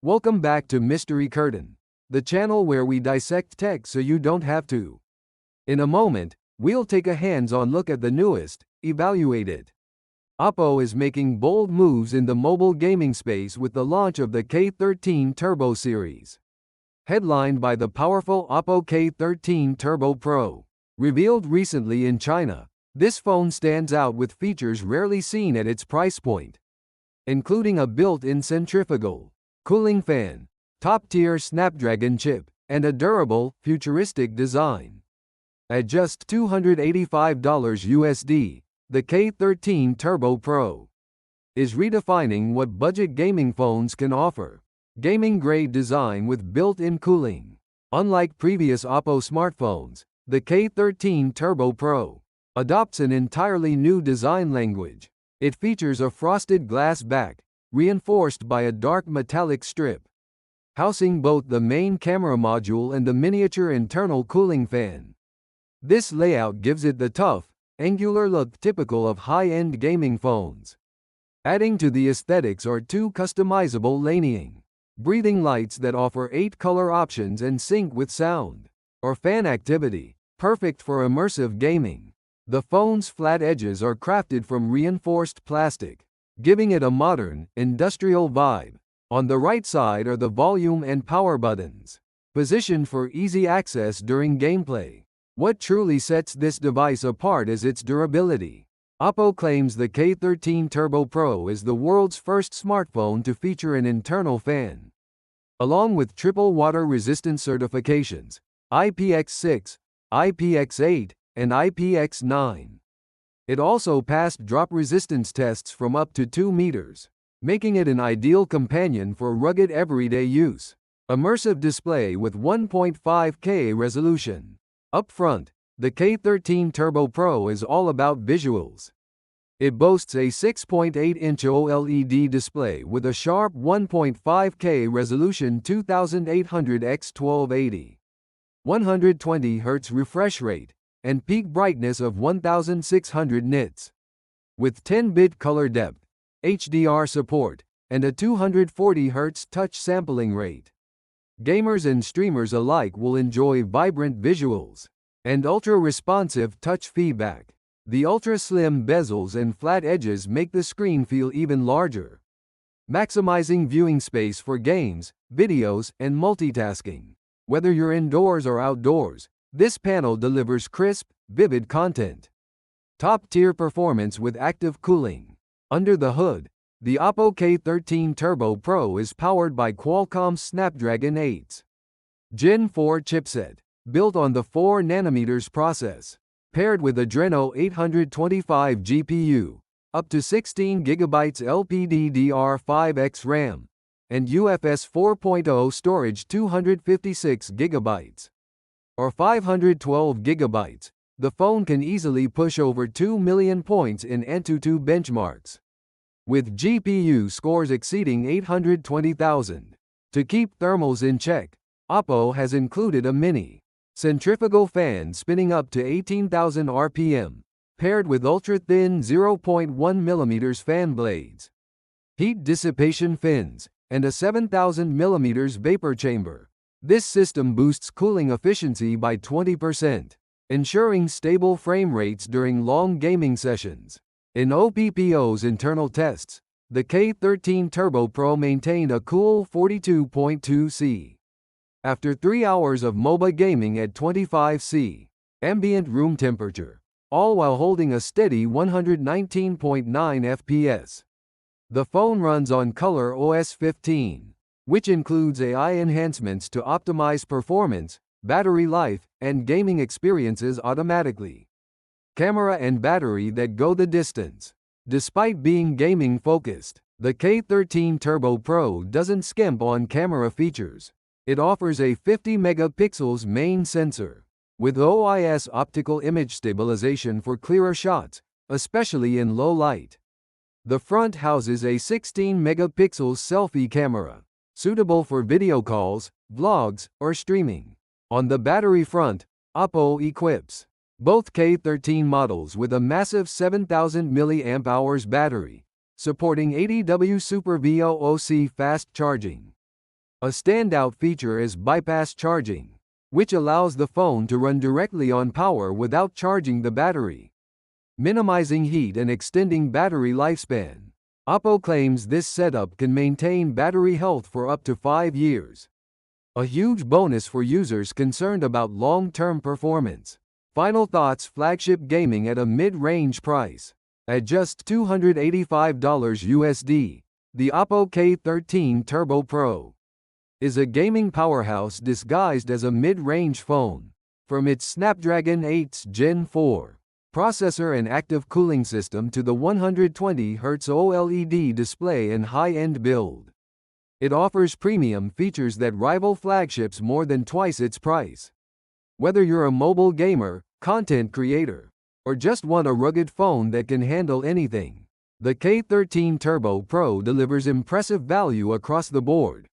Welcome back to Mystery Curtain, the channel where we dissect tech so you don't have to. In a moment, we'll take a hands-on look at the newest, evaluate it. OPPO is making bold moves in the mobile gaming space with the launch of the K13 Turbo series. Headlined by the powerful OPPO K13 Turbo Pro. Revealed recently in China, this phone stands out with features rarely seen at its price point, including a built-in centrifugal cooling fan, top-tier Snapdragon chip, and a durable, futuristic design. At just $285 USD, the K13 Turbo Pro is redefining what budget gaming phones can offer. Gaming-grade design with built-in cooling. Unlike previous OPPO smartphones, the K13 Turbo Pro adopts an entirely new design language. It features a frosted glass back, reinforced by a dark metallic strip, housing both the main camera module and the miniature internal cooling fan. This layout gives it the tough, angular look typical of high-end gaming phones. Adding to the aesthetics are two customizable lighting, breathing lights that offer 8 color options and sync with sound or fan activity, perfect for immersive gaming. The phone's flat edges are crafted from reinforced plastic, giving it a modern, industrial vibe. On the right side are the volume and power buttons, positioned for easy access during gameplay. What truly sets this device apart is its durability. OPPO claims the K13 Turbo Pro is the world's first smartphone to feature an internal fan, along with triple water resistance certifications, IPX6, IPX8, and IPX9. It also passed drop resistance tests from up to 2 meters, making it an ideal companion for rugged everyday use. Immersive display with 1.5K resolution. Up front, the K13 Turbo Pro is all about visuals. It boasts a 6.8-inch OLED display with a sharp 1.5K resolution 2800x1280, 120Hz refresh rate, and peak brightness of 1600 nits. With 10-bit color depth, HDR support, and a 240 Hz touch sampling rate, gamers and streamers alike will enjoy vibrant visuals and ultra-responsive touch feedback. The ultra-slim bezels and flat edges make the screen feel even larger, maximizing viewing space for games, videos, and multitasking. Whether you're indoors or outdoors, this panel delivers crisp, vivid content. Top-tier performance with active cooling. Under the hood, the OPPO K13 Turbo Pro is powered by Qualcomm's Snapdragon 8 Gen 4 chipset, built on the 4nm process, paired with Adreno 825 GPU, up to 16GB LPDDR5X RAM, and UFS 4.0 storage 256GB. Or 512 GB, the phone can easily push over 2 million points in AnTuTu benchmarks, with GPU scores exceeding 820,000. To keep thermals in check, OPPO has included a mini centrifugal fan spinning up to 18,000 RPM, paired with ultra-thin 0.1mm fan blades, heat dissipation fins, and a 7,000mm vapor chamber. This system boosts cooling efficiency by 20%, ensuring stable frame rates during long gaming sessions. In OPPO's internal tests, the K13 Turbo Pro maintained a cool 42.2 C. After 3 hours of MOBA gaming at 25 ambient room temperature, all while holding a steady 119.9 FPS. The phone runs on Color OS 15, which includes AI enhancements to optimize performance, battery life, and gaming experiences automatically. Camera and battery that go the distance. Despite being gaming-focused, the K13 Turbo Pro doesn't skimp on camera features. It offers a 50 megapixels main sensor, with OIS optical image stabilization for clearer shots, especially in low light. The front houses a 16 megapixels selfie camera, suitable for video calls, vlogs, or streaming. On the battery front, OPPO equips both K13 models with a massive 7,000 mAh battery, supporting 80W Super VOOC fast charging. A standout feature is bypass charging, which allows the phone to run directly on power without charging the battery, minimizing heat and extending battery lifespan. OPPO claims this setup can maintain battery health for up to 5 years. A huge bonus for users concerned about long-term performance. Final thoughts: flagship gaming at a mid-range price. At just $285 USD, the OPPO K13 Turbo Pro is a gaming powerhouse disguised as a mid-range phone. From its Snapdragon 8's Gen 4 processor and active cooling system to the 120Hz OLED display and high-end build, it offers premium features that rival flagships more than twice its price. Whether you're a mobile gamer, content creator, or just want a rugged phone that can handle anything, the K13 Turbo Pro delivers impressive value across the board.